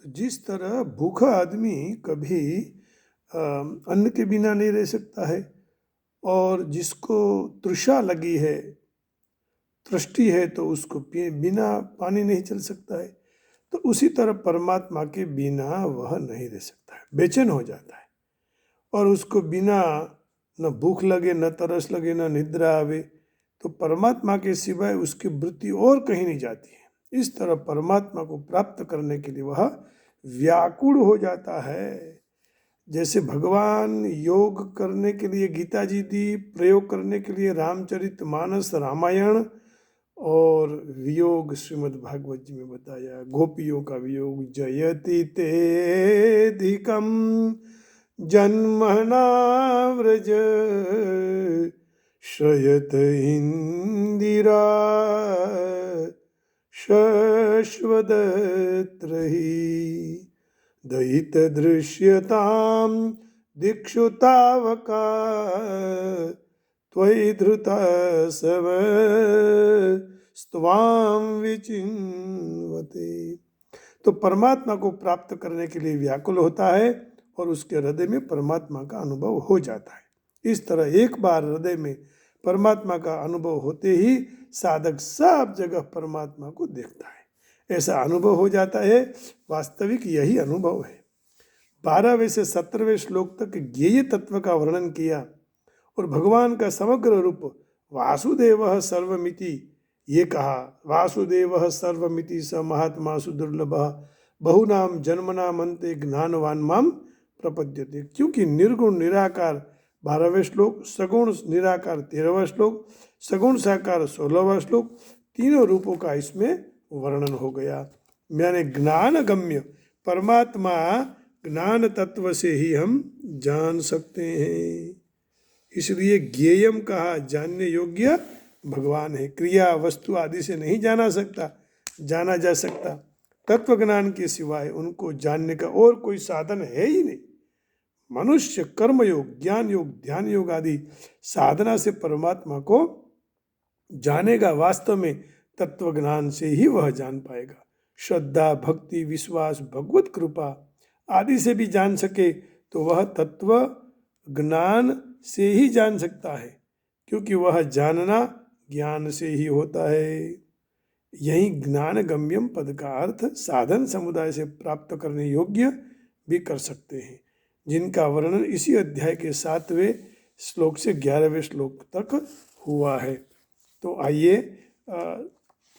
तो जिस तरह भूखा आदमी कभी अन्न के बिना नहीं रह सकता है, और जिसको तृषा लगी है, तृष्टि है, तो उसको बिना पानी नहीं चल सकता है। तो उसी तरह परमात्मा के बिना वह नहीं रह सकता है, बेचैन हो जाता है। और उसको बिना न भूख लगे, न तरस लगे, न निद्रा आवे, तो परमात्मा के सिवाय उसकी वृत्ति और कहीं नहीं जाती है। इस तरह परमात्मा को प्राप्त करने के लिए वह व्याकुल हो जाता है। जैसे भगवान योग करने के लिए गीता जी दी, प्रयोग करने के लिए रामचरितमानस, रामायण, और वियोग श्रीमद् भागवत जी में बताया, गोपियों का वियोग, जयति तेधिकम जन्मना व्रज शयत इंदिरा शश्वदत्रहि दयित दृश्यताम दिक्षु तावका त्वयि धृता सव स्वाम विचिन्वते। तो परमात्मा को प्राप्त करने के लिए व्याकुल होता है और उसके हृदय में परमात्मा का अनुभव हो जाता है। इस तरह एक बार हृदय में परमात्मा का अनुभव होते ही साधक सब जगह परमात्मा को देखता है, ऐसा अनुभव हो जाता है। वास्तविक यही अनुभव है। 12वें से 17वें श्लोक तक ज्ञेय तत्व का वर्णन किया और भगवान का समग्र रूप वासुदेवः सर्वमिति ये कहा। वासुदेवः सर्वमिति स महात्मा सुदुर्लभः बहुनाम जन्मनाम अन्ते ज्ञानवान माम प्रपद्यते। क्योंकि निर्गुण निराकार 12वें श्लोक, सगुण निराकार 13वां श्लोक, सगुण साकार 16वां श्लोक, तीनों रूपों का इसमें वर्णन हो गया। यानी ज्ञान गम्य परमात्मा ज्ञान तत्व से ही हम जान सकते हैं। इसलिए ज्ञेयम कहा, जानने योग्य भगवान है। क्रिया वस्तु आदि से नहीं जाना जा सकता। तत्व ज्ञान के सिवाय उनको जानने का और कोई साधन है ही नहीं। मनुष्य कर्म योग, ज्ञान योग, ध्यान योग आदि साधना से परमात्मा को जानेगा। वास्तव में तत्व ज्ञान से ही वह जान पाएगा। श्रद्धा, भक्ति, विश्वास, भगवत कृपा आदि से भी जान सके तो वह तत्व ज्ञान से ही जान सकता है, क्योंकि वह जानना ज्ञान से ही होता है। यही ज्ञान गम्यम पद का अर्थ साधन समुदाय से प्राप्त करने योग्य भी कर सकते हैं, जिनका वर्णन इसी अध्याय के 7वें श्लोक से 11वें श्लोक तक हुआ है। तो आइए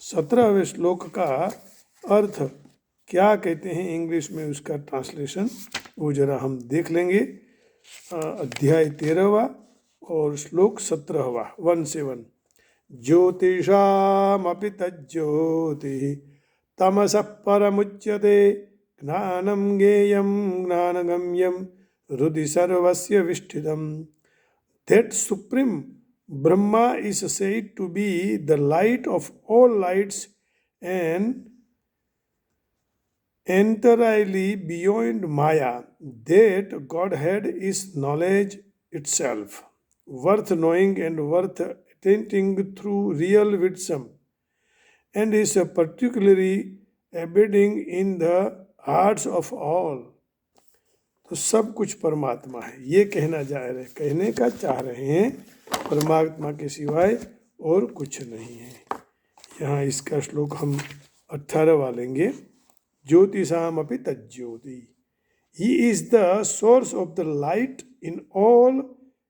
17वें श्लोक का अर्थ क्या कहते हैं इंग्लिश में, उसका ट्रांसलेशन वो जरा हम देख लेंगे। अध्याय 13वां और श्लोक 17वां 1 से 1। ज्योतिषामपि तज्ज्योतिः तमसः परमुच्यते ज्ञानं ज्ञेयं ज्ञानगम्यं हृदि सर्वस्य विष्ठितम्। That supreme Brahma is said to be the light of all lights and entirely beyond Maya. That Godhead is knowledge itself, worth knowing and worth attaining through real wisdom, and is particularly abiding in the hearts of all. तो सब कुछ परमात्मा है, ये कहने का चाह रहे हैं। परमात्मा के सिवाय और कुछ नहीं है। यहाँ इसका श्लोक हम 18वां लेंगे। ज्योतिषाम अपि तज्ज्योति, he is the source of the light in all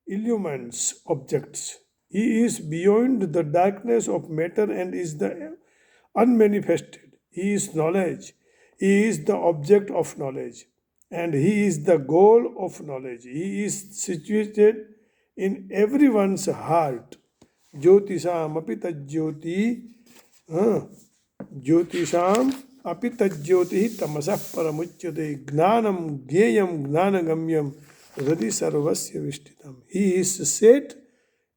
illuminants objects. He is beyond the darkness of matter and is the unmanifested. He is knowledge, he is the object of knowledge, and he is the goal of knowledge. He is situated in everyone's heart. ज्योतिषाम अपि तज्ज्योति, ज्योतिषाम अपि तज्ज्योति तमसः परमुच्यते ज्ञानं ज्ञेयं ज्ञानगम्यं हृदि सर्वस्य विष्ठितम्। He is set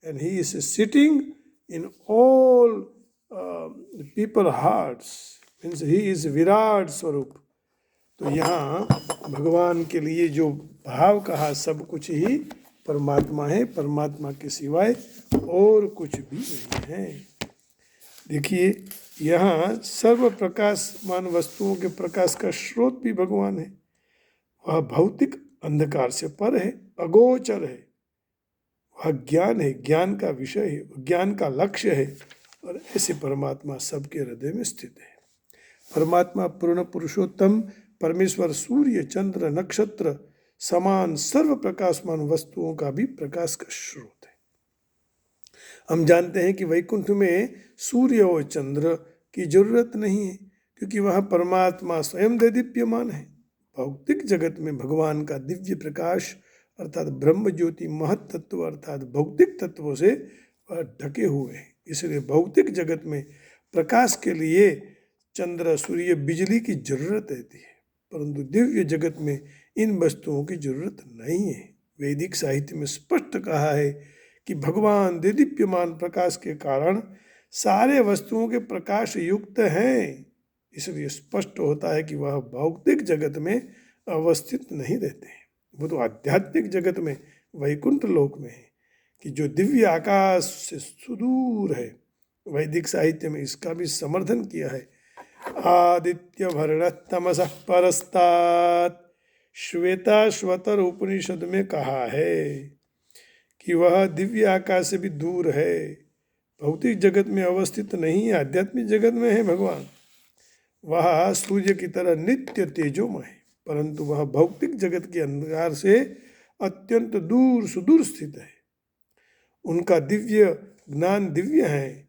and he is sitting in all people hearts. Means he is Virat स्वरूप। तो यहाँ भगवान के लिए जो भाव कहा, सब कुछ ही परमात्मा है, परमात्मा के सिवाय और कुछ भी नहीं है। देखिए यहाँ सर्व प्रकाशमान वस्तुओं के प्रकाश का स्रोत भी भगवान है। वह भौतिक अंधकार से पर है, अगोचर है। वह ज्ञान है, ज्ञान का विषय है, ज्ञान का लक्ष्य है। और ऐसे परमात्मा सबके हृदय में स्थित है। परमात्मा पूर्ण पुरुषोत्तम परमेश्वर सूर्य चंद्र नक्षत्र समान सर्व प्रकाशमान वस्तुओं का भी प्रकाश का स्रोत है। हम जानते हैं कि वैकुंठ में सूर्य और चंद्र की जरूरत नहीं है, क्योंकि वहाँ परमात्मा स्वयं देदीप्यमान है। भौतिक जगत में भगवान का दिव्य प्रकाश अर्थात ब्रह्म ज्योति महत तत्व अर्थात भौतिक तत्वों से वह ढके हुए हैं। इसलिए भौतिक जगत में प्रकाश के लिए चंद्र सूर्य बिजली की जरूरत रहती है, परंतु दिव्य जगत में इन वस्तुओं की जरूरत नहीं है। वैदिक साहित्य में स्पष्ट कहा है कि भगवान देदीप्यमान प्रकाश के कारण सारे वस्तुओं के प्रकाश युक्त हैं। इसलिए स्पष्ट होता है कि वह भौतिक जगत में अवस्थित नहीं रहते हैं, वो तो आध्यात्मिक जगत में वैकुंठ लोक में है, कि जो दिव्य आकाश से सुदूर है। वैदिक साहित्य में इसका भी समर्थन किया है। आदित्य भरण तमस परस्तात् श्वेताश्वतर उपनिषद में कहा है कि वह दिव्य आकाश से भी दूर है, भौतिक जगत में अवस्थित नहीं है, आध्यात्मिक जगत में है भगवान। वह सूर्य की तरह नित्य तेजोमय है, परंतु वह भौतिक जगत के अंधकार से अत्यंत दूर सुदूर स्थित है। उनका दिव्य ज्ञान दिव्य है।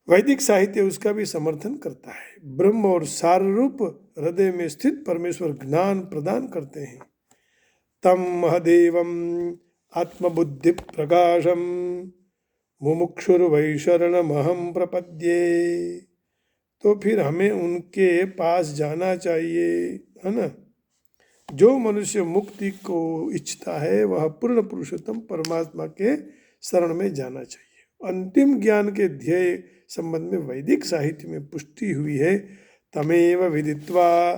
वैदिक साहित्य उसका भी समर्थन करता है। ब्रह्म और सार रूप हृदय में स्थित परमेश्वर ज्ञान प्रदान करते हैं। तम महदेवम आत्मबुद्धि प्रकाशम मुमुक्षुर्वै शरणमहं प्रपद्ये। तो फिर हमें उनके पास जाना चाहिए, है ना। जो मनुष्य मुक्ति को इच्छता है वह पूर्ण पुरुषोत्तम परमात्मा के शरण में जाना चाहिए। अंतिम ज्ञान के ध्येय संबंध में वैदिक साहित्य में पुष्टि हुई है। तमेव विदित्वा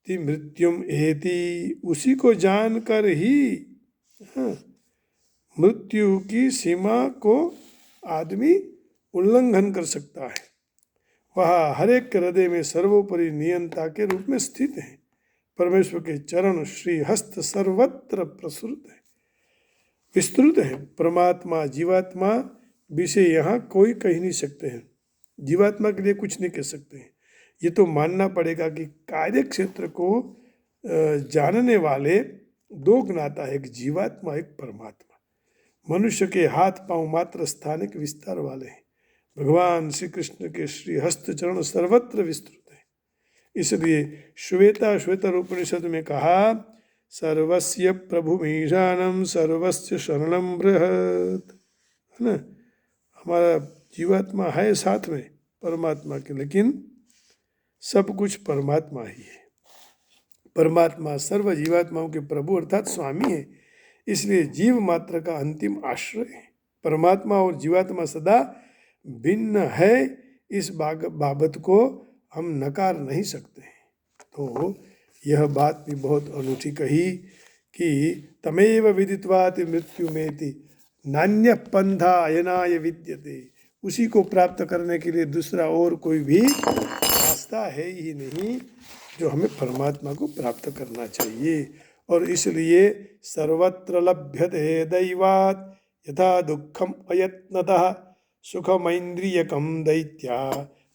ति मृत्युम एति, उसी को जानकर ही मृत्यु की सीमा को आदमी उल्लंघन कर सकता है। वह हर एक हृदय में सर्वोपरि नियंता के रूप में स्थित है। परमेश्वर के चरण श्री हस्त सर्वत्र प्रसुत है, विस्तृत है। परमात्मा जीवात्मा विषय यहाँ कोई कह नहीं सकते हैं, जीवात्मा के लिए कुछ नहीं कह सकते हैं। ये तो मानना पड़ेगा कि कार्य क्षेत्र को जानने वाले दो ज्ञाता है, एक जीवात्मा एक परमात्मा। मनुष्य के हाथ पांव मात्र स्थानिक विस्तार वाले हैं, भगवान श्री कृष्ण के श्री हस्त चरण सर्वत्र विस्तृत है। इसलिए श्वेतर उपनिषद में कहा सर्वस्य प्रभुमीशानम सर्वस्य शरणम बृहत्, है ना। हमारा जीवात्मा है साथ में परमात्मा के, लेकिन सब कुछ परमात्मा ही है। परमात्मा सर्व जीवात्माओं के प्रभु अर्थात स्वामी है, इसलिए जीव मात्र का अंतिम आश्रय है। परमात्मा और जीवात्मा सदा भिन्न है, इस बाबत को हम नकार नहीं सकते हैं। तो यह बात भी बहुत अनूठी कही कि तमेव विदित्वाति मृत्यु मेति नान्य पंथा अयनाय विद्यते, उसी को प्राप्त करने के लिए दूसरा और कोई भी रास्ता है ही नहीं जो हमें परमात्मा को प्राप्त करना चाहिए। और इसलिए सर्वत्र लभ्यते दैवात् यथा दुःखम अयत्नतः सुखमैन्द्रियकम दैत्या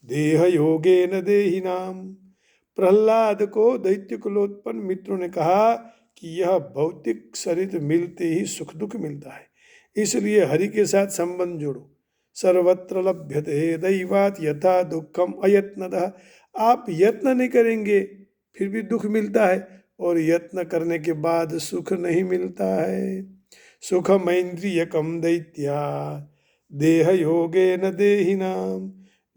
देह योगेन देहिनाम। प्रहलाद को दैत्य कुलोत्पन्न मित्रों ने कहा कि यह भौतिक शरीर मिलते ही सुख दुख मिलता है, इसलिए हरि के साथ संबंध जोड़ो। सर्वत्र लभ्यते दैवात् यथा दुःखम अयत्नतः, आप यत्न नहीं करेंगे फिर भी दुख मिलता है, और यत्न करने के बाद सुख नहीं मिलता है। सुखमैन्द्रियकम दैत्या देह योगेन देहिनाम।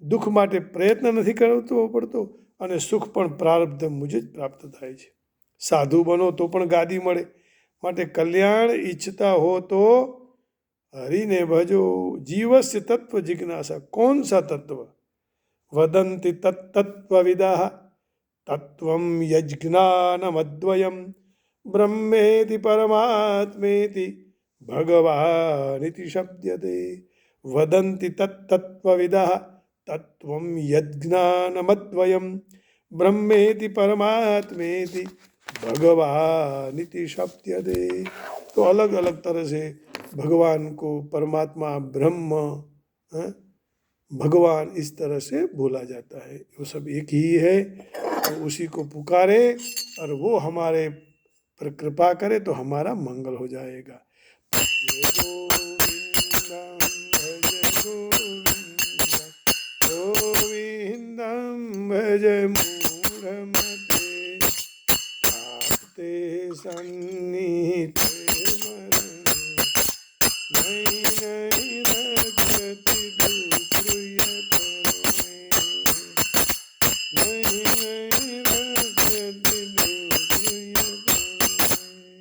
दुख માટે પ્રયત્ન નથી કરવો પડતો અને સુખ પણ પ્રારબ્ધ મુજબ પ્રાપ્ત થાય છે। સાધુ બનો તો પણ ગાદી મળે, માટે કલ્યાણ ઈચ્છતા હો તો હરિને ભજો। જીવસ્ય તત્વ જિજ્ઞાસા, कौन सा तत्व? वदन्ति तत्तत्त्वविदः तत्त्वं यज्ञानमद्वयं ब्रह्मेति परमात्मेति भगवानिति शब्दते। वदन्ति तत्तत्त्वविदः, तत्वं यज्ञानमद्वयं ब्रह्मेति परमात्मेति भगवानिति शब्द्यते। तो अलग अलग तरह से भगवान को परमात्मा, ब्रह्म, भगवान इस तरह से बोला जाता है। वो सब एक ही है, तो उसी को पुकारे और वो हमारे पर कृपा करे तो हमारा मंगल हो जाएगा। जय गोविंदम भज मूढ़मते प्राप्ते सन्निहिते नई नई रजति दुष्कृय करुणे नई नई रजति दुष्कृय करुणे।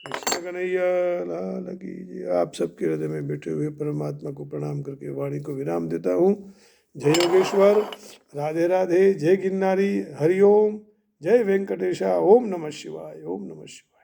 कृष्ण कन्हैया लाल की जय। आप सबके हृदय में बैठे हुए परमात्मा को प्रणाम करके वाणी को विराम देता हूँ। जय योगेश्वर, राधे राधे, जय गिरनारी, हरिओम, जय वेंकटेशा, ओम नमः शिवाय, ओम नमः शिवाय।